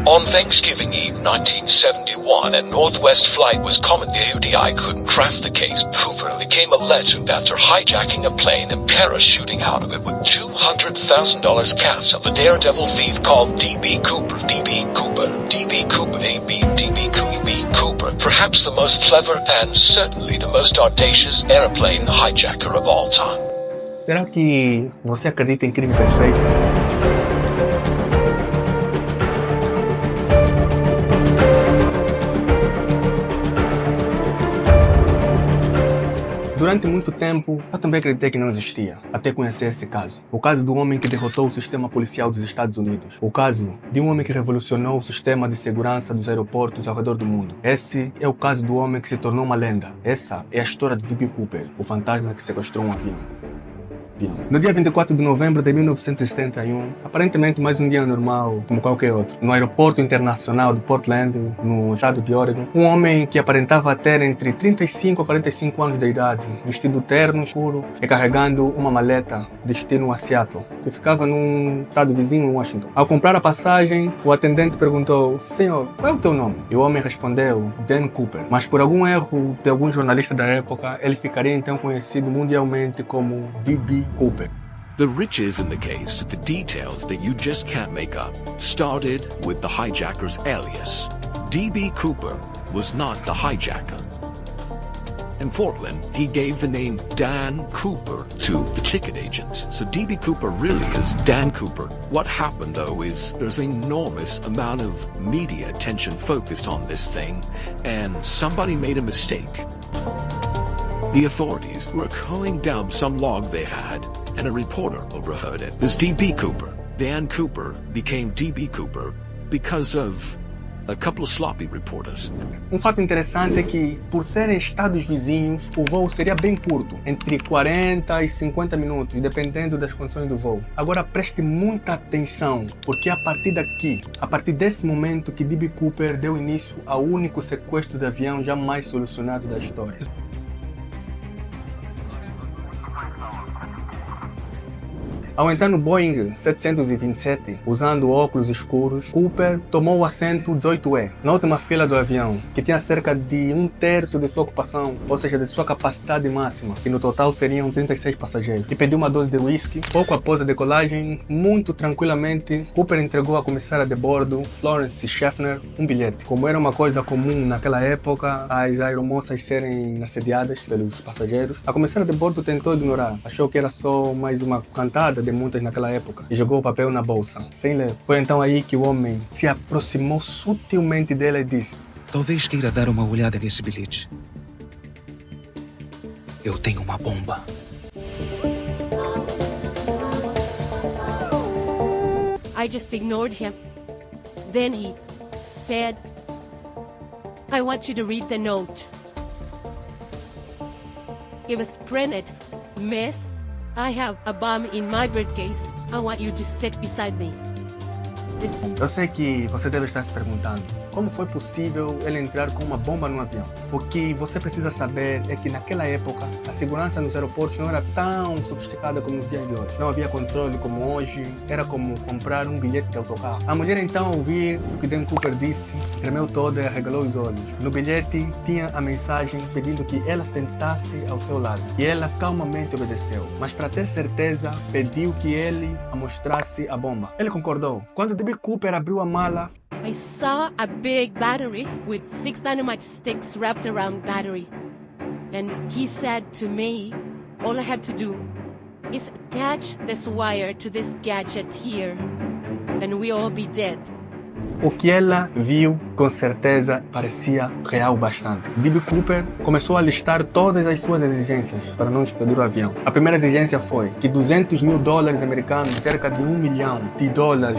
On Thanksgiving Eve 1971, a Northwest flight was coming. The UDI couldn't craft the case. Cooper became a legend after hijacking a plane and parachuting out of it with $200,000 cash of a daredevil thief called D.B. Cooper. D.B. Cooper. D.B. Cooper. D.B. Cooper. Perhaps the most clever and certainly the most audacious airplane hijacker of all time. Será que você acredita em crime perfeito? Durante muito tempo, eu também acreditei que não existia, até conhecer esse caso. O caso do homem que derrotou o sistema policial dos Estados Unidos. O caso de um homem que revolucionou o sistema de segurança dos aeroportos ao redor do mundo. Esse é o caso do homem que se tornou uma lenda. Essa é a história de D.B. Cooper, o fantasma que sequestrou um avião. No dia 24 de novembro de 1971, aparentemente mais um dia normal, como qualquer outro, no aeroporto internacional de Portland, no estado de Oregon, um homem que aparentava ter entre 35 a 45 anos de idade, vestido terno escuro e carregando uma maleta destino a Seattle, que ficava num estado vizinho, Washington. Ao comprar a passagem, o atendente perguntou: "Senhor, qual é o teu nome?" E o homem respondeu: Dan Cooper. Mas por algum erro de algum jornalista da época, ele ficaria então conhecido mundialmente como D.B. Cooper. The riches in the case, the details that you just can't make up, started with the hijacker's alias. D.B. Cooper was not the hijacker. In Portland, he gave the name Dan Cooper to the ticket agents. So D.B. Cooper really is Dan Cooper. What happened though is there's an enormous amount of media attention focused on this thing, and somebody made a mistake. The authorities were going down some log they had, and a reporter overheard it. This D.B. Cooper, Dan Cooper, became D.B. Cooper because of a couple of sloppy reporters. Um fato interessante é que, por serem estados vizinhos, o voo seria bem curto, entre 40 e 50 minutos, dependendo das condições do voo. Agora preste muita atenção, porque a partir desse momento que D.B. Cooper deu início ao único sequestro de avião jamais solucionado da história. Ao entrar no Boeing 727, usando óculos escuros, Cooper tomou o assento 18E, na última fila do avião, que tinha cerca de 1/3 de sua ocupação, ou seja, de sua capacidade máxima, que no total seriam 36 passageiros, e pediu uma dose de whisky. Pouco após a decolagem, muito tranquilamente, Cooper entregou à comissária de bordo, Florence Schaffner, um bilhete. Como era uma coisa comum naquela época, as aeromoças serem assediadas pelos passageiros, a comissária de bordo tentou ignorar, achou que era só mais uma cantada de muitas naquela época e jogou o papel na bolsa, sem ler. Foi então aí que o homem se aproximou sutilmente dela e disse: "Talvez queira dar uma olhada nesse bilhete. Eu tenho uma bomba." I just ignored him. Then he said, "I want you to read the note." It was printed, "Miss, I have a bomb in my briefcase. I want you to sit beside me." Eu sei que você deve estar se perguntando como foi possível ele entrar com uma bomba no avião. O que você precisa saber é que naquela época a segurança nos aeroportos não era tão sofisticada como nos dias de hoje. Não havia controle como hoje, era como comprar um bilhete de autocarro. A mulher então, ao ouvir o que Dan Cooper disse, tremeu toda e arregalou os olhos. No bilhete tinha a mensagem pedindo que ela sentasse ao seu lado e ela calmamente obedeceu. Mas para ter certeza, pediu que ele a mostrasse a bomba. Ele concordou. Quando D.B. Cooper abriu a mala, I saw a big battery with 6 dynamite sticks wrapped around battery. And he said to me, all I have to do is attach this wire to this gadget here, and we'll all be dead. o que ela viu, com certeza, parecia real bastante. D.B. Cooper começou a listar todas as suas exigências para não explodir o avião. A primeira exigência foi que $200 mil americanos, cerca de $1 milhão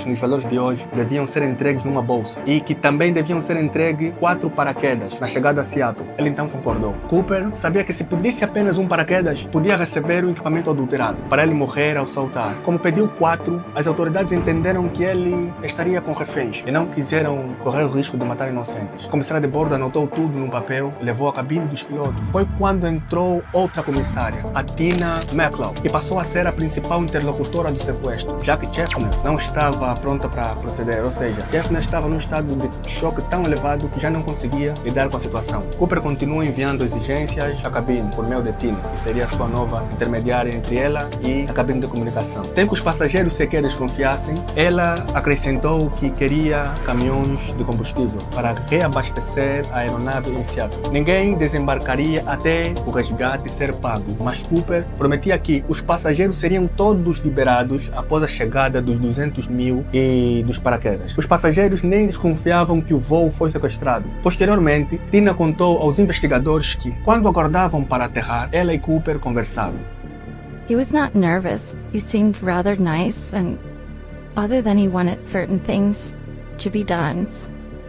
nos valores de hoje, deviam ser entregues numa bolsa e que também deviam ser entregues 4 paraquedas na chegada a Seattle. Ele então concordou. Cooper sabia que se pedisse apenas um paraquedas, podia receber o equipamento adulterado para ele morrer ao saltar. Como pediu 4, as autoridades entenderam que ele estaria com reféns e não quiseram correr o risco de matar inocentes. O comissário de bordo anotou tudo num papel e levou à cabine dos pilotos. Foi quando entrou outra comissária, a Tina McLeod, que passou a ser a principal interlocutora do sequestro, já que Cheffner não estava pronta para proceder, ou seja, Cheffner estava num estado de choque tão elevado que já não conseguia lidar com a situação. Cooper continuou enviando exigências à cabine por meio de Tina, que seria a sua nova intermediária entre ela e a cabine de comunicação. Até que os passageiros sequer desconfiassem, ela acrescentou que queria caminhões de combustível para reabastecer a aeronave em Seattle. Ninguém desembarcaria até o resgate ser pago, mas Cooper prometia que os passageiros seriam todos liberados após a chegada dos 200 mil e dos paraquedas. Os passageiros nem desconfiavam que o voo foi sequestrado. Posteriormente, Tina contou aos investigadores que, quando aguardavam para aterrar, ela e Cooper conversavam. He was not nervous. He seemed rather nice, and other than he wanted certain things to be done.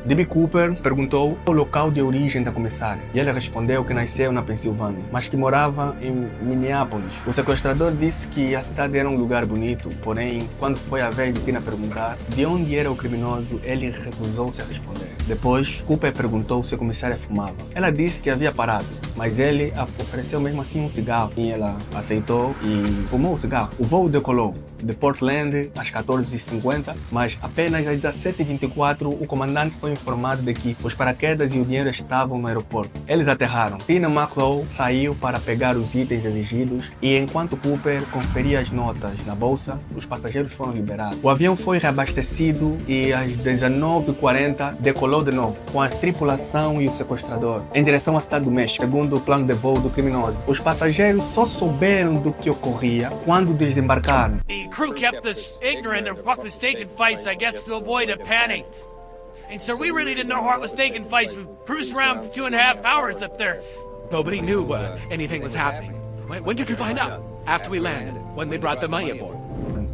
D.B. Cooper perguntou o local de origem da comissária e ela respondeu que nasceu na Pensilvânia, mas que morava em Minneapolis. O sequestrador disse que a cidade era um lugar bonito, porém, quando foi a vez de Tina perguntar de onde era o criminoso, ele recusou-se a responder. Depois, Cooper perguntou se a comissária fumava. Ela disse que havia parado, mas ele ofereceu mesmo assim um cigarro e ela aceitou e fumou o cigarro. O voo decolou de Portland às 14h50, mas apenas às 17h24 o comandante foi informado de que os paraquedas e o dinheiro estavam no aeroporto. Eles aterraram. Tina McLeod saiu para pegar os itens exigidos e enquanto Cooper conferia as notas na bolsa, os passageiros foram liberados. O avião foi reabastecido e às 19h40 decolou de novo, com a tripulação e o sequestrador, em direção à cidade do México, segundo o plano de voo do criminoso. Os passageiros só souberam do que ocorria quando desembarcaram. The crew kept us ignorant of what was taking place, I guess, to avoid a panic. And so we really didn't know what was taking place. We cruised around for 2.5 hours up there. Nobody knew anything was happening. When did you find out? After we landed, when they brought the money aboard.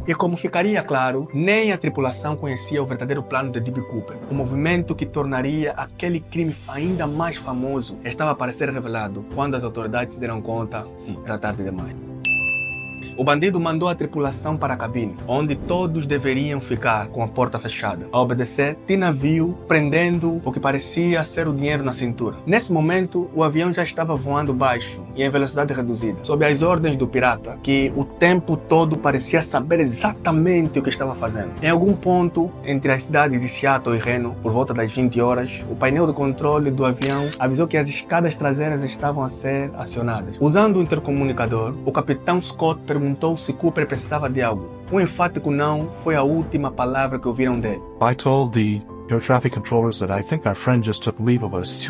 E como ficaria claro, nem a tripulação conhecia o verdadeiro plano de D.B. Cooper. O movimento que tornaria aquele crime ainda mais famoso estava para ser revelado quando as autoridades se deram conta, era tarde demais. O bandido mandou a tripulação para a cabine, onde todos deveriam ficar com a porta fechada. Ao obedecer, Tina viu prendendo o que parecia ser o dinheiro na cintura. Nesse momento, o avião já estava voando baixo e em velocidade reduzida, sob as ordens do pirata, que o tempo todo parecia saber exatamente o que estava fazendo. Em algum ponto entre as cidades de Seattle e Reno, por volta das 20 horas, o painel de controle do avião avisou que as escadas traseiras estavam a ser acionadas. Usando o intercomunicador, o capitão Scott perguntou se Cooper precisava de algo. Um enfático não foi a última palavra que ouviram dele. I told the air traffic controllers that I think our friend just took leave of us.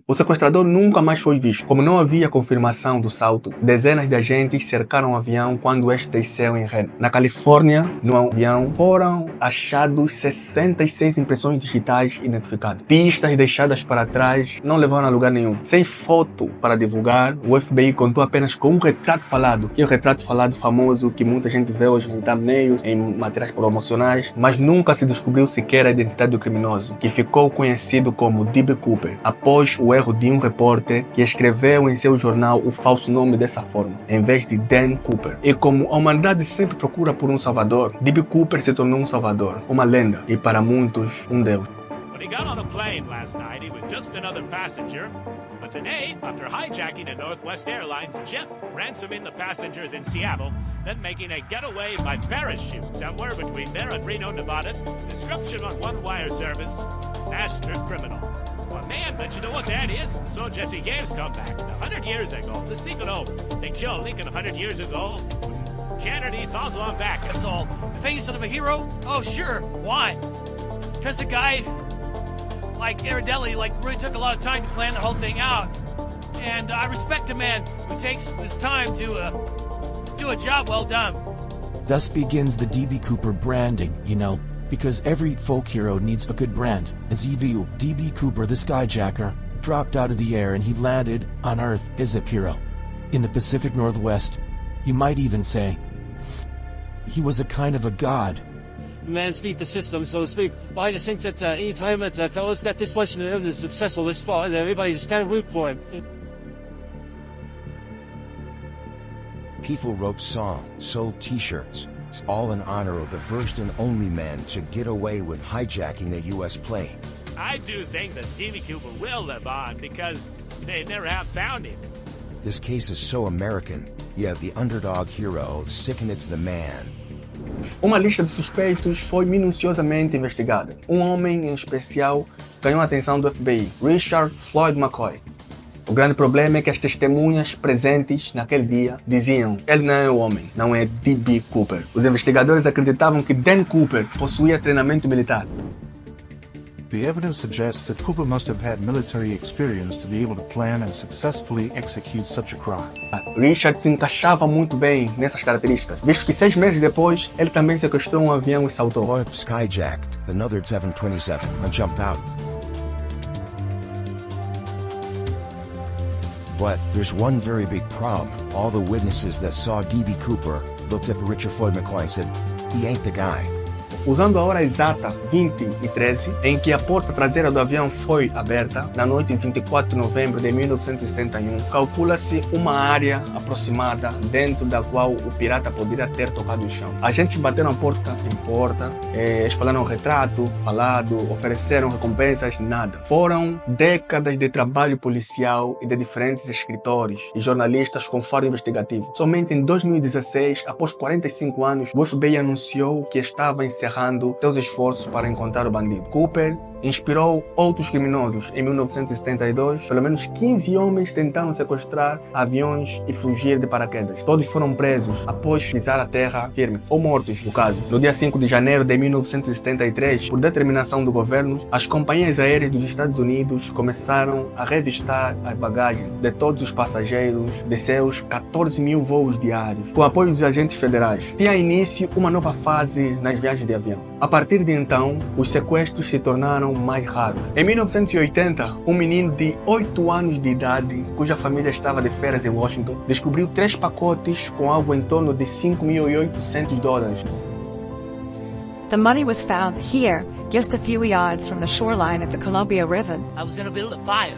O sequestrador nunca mais foi visto. Como não havia confirmação do salto, dezenas de agentes cercaram o avião quando este desceu em Reno. Na Califórnia, no avião, foram achados 66 impressões digitais identificadas. Pistas deixadas para trás não levaram a lugar nenhum. Sem foto para divulgar, o FBI contou apenas com um retrato falado, que é o retrato falado famoso que muita gente vê hoje em thumbnails, em materiais promocionais, mas nunca se descobriu sequer a identidade do criminoso, que ficou conhecido como D.B. Cooper, após o erro de um repórter que escreveu em seu jornal o falso nome dessa forma, em vez de Dan Cooper. E como a humanidade sempre procura por um salvador, D.B. Cooper se tornou um salvador, uma lenda e para muitos um deus. When he got on a plane last night, he was just another passenger. But today, after hijacking a Northwest Airlines jet, ransoming the passengers in Seattle, then making a getaway by parachute somewhere between there and Reno, Nevada, description on one wire service, master criminal. Well, man, but you know what that is? So Jesse James come back 100 years ago. Let's think it over. They killed Lincoln 100 years ago. Kennedy's also on back. That's all. Face of a hero? Oh, sure. Why? Because the guy, like Iridelli, really took a lot of time to plan the whole thing out. And I respect a man who takes his time to you a job well done. Thus begins the DB Cooper branding, you know, because every folk hero needs a good brand. As you view, DB Cooper, the skyjacker, dropped out of the air and he landed on Earth as a hero. In the Pacific Northwest, you might even say, he was a kind of a god. Man beat the system, so to speak. But I just think that any time that fellas got this much and is successful this far, that everybody just kind of root for him. People wrote songs, sold t-shirts. It's all in honor of the first and only man to get away with hijacking a U.S. plane. I do think that DB Cooper will live on because they never have found him. This case is so American. You have the underdog hero sticking it to the man. Uma lista de suspeitos foi minuciosamente investigada. Um homem em especial ganhou a atenção do FBI, Richard Floyd McCoy. O grande problema é que as testemunhas presentes naquele dia diziam: ele não é o homem, não é DB Cooper. Os investigadores acreditavam que Dan Cooper possuía treinamento militar. The evidence suggests that Cooper must have had military experience to be able to plan and successfully execute such a crime. Richard se encaixava muito bem nessas características, visto que 6 meses depois, ele também sequestrou um avião e saltou. Floyd skyjacked another 727 and jumped out. But there's one very big problem. All the witnesses that saw DB Cooper looked up at Richard Floyd McCoy and said, he ain't the guy. Usando a hora exata 20:13, em que a porta traseira do avião foi aberta, na noite de 24 de novembro de 1971, calcula-se uma área aproximada dentro da qual o pirata poderia ter tocado o chão. Agentes bateram porta em porta, espalharam o retrato, falado, ofereceram recompensas, nada. Foram décadas de trabalho policial e de diferentes escritores e jornalistas com faro investigativo. Somente em 2016, após 45 anos, o FBI anunciou que estava encerrando seus esforços para encontrar o bandido. Cooper inspirou outros criminosos. Em 1972, pelo menos 15 homens tentaram sequestrar aviões e fugir de paraquedas. Todos foram presos após pisar a terra firme, ou mortos, no caso. No dia 5 de janeiro de 1973, por determinação do governo, as companhias aéreas dos Estados Unidos começaram a revistar as bagagens de todos os passageiros de seus 14 mil voos diários, com apoio dos agentes federais. Tinha início uma nova fase nas viagens de avião. A partir de então, os sequestros se tornaram mais raros. Em 1980, um menino de 8 anos de idade, cuja família estava de férias em Washington, descobriu 3 pacotes com algo em torno de $5.800. The money was found here, just a few yards from the shoreline at the Columbia River. I was going to build a fire.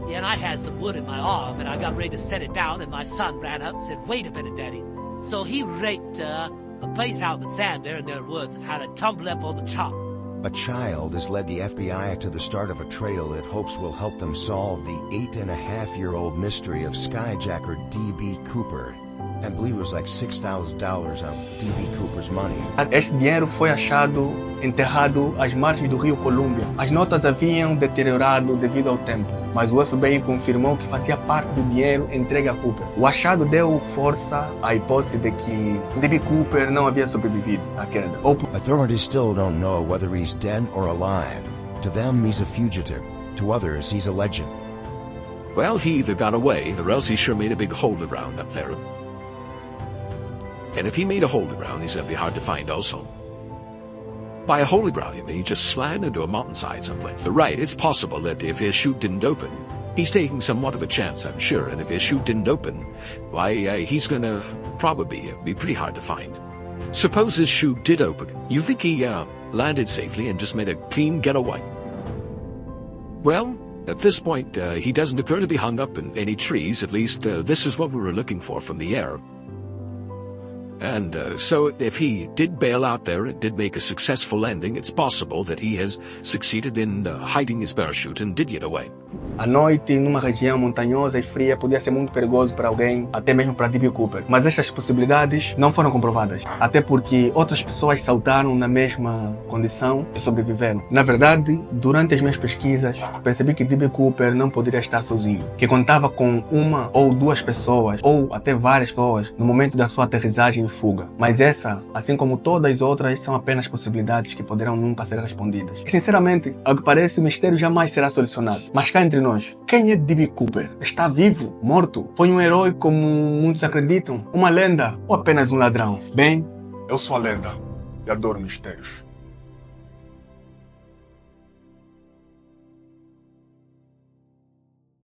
Yeah, and I had some wood in my arm, and I got ready to set it down, and my son ran up and said, "Wait a minute, Daddy." So he raked a place out in the sand there in their woods and had a tumble up on the chop. A child has led the FBI to the start of a trail it hopes will help them solve the 8.5-year-old mystery of skyjacker DB Cooper. I believe it was like $6,000 on DB Cooper's money. Este dinheiro foi achado enterrado às margens do rio Columbia. As notas haviam deteriorado devido ao tempo, mas o FBI confirmou que fazia parte do dinheiro entregue a Cooper. O achado deu força à hipótese de que DB Cooper não havia sobrevivido à queda. Authorities still don't know whether he's dead or alive. To them, he's a fugitive. To others, he's a legend. Well, he either got away, or else he sure made a big hole around up there. And if he made a hole around, he's gonna be hard to find also. By a hole around, you mean he just slid into a mountainside someplace. Right, it's possible that if his chute didn't open, he's taking somewhat of a chance, I'm sure, and if his chute didn't open, why, he's gonna probably be pretty hard to find. Suppose his chute did open. You think he, landed safely and just made a clean getaway? Well, at this point, he doesn't appear to be hung up in any trees, at least, this is what we were looking for from the air. And so if he did bail out there and did make a successful landing, it's possible that he has succeeded in hiding his parachute and did get away. A noite, numa região montanhosa e fria, podia ser muito perigoso para alguém, até mesmo para DB Cooper. Mas estas possibilidades não foram comprovadas, até porque outras pessoas saltaram na mesma condição e sobreviveram. Na verdade, durante as minhas pesquisas, percebi que DB Cooper não poderia estar sozinho, que contava com uma ou duas pessoas, ou até várias pessoas, no momento da sua aterrissagem de fuga. Mas essa, assim como todas as outras, são apenas possibilidades que poderão nunca ser respondidas. E sinceramente, ao que parece, o mistério jamais será solucionado. Mas cá entre nós, quem é D.B. Cooper? Está vivo? Morto? Foi um herói como muitos acreditam? Uma lenda? Ou apenas um ladrão? Bem, Eu sou a lenda e adoro mistérios.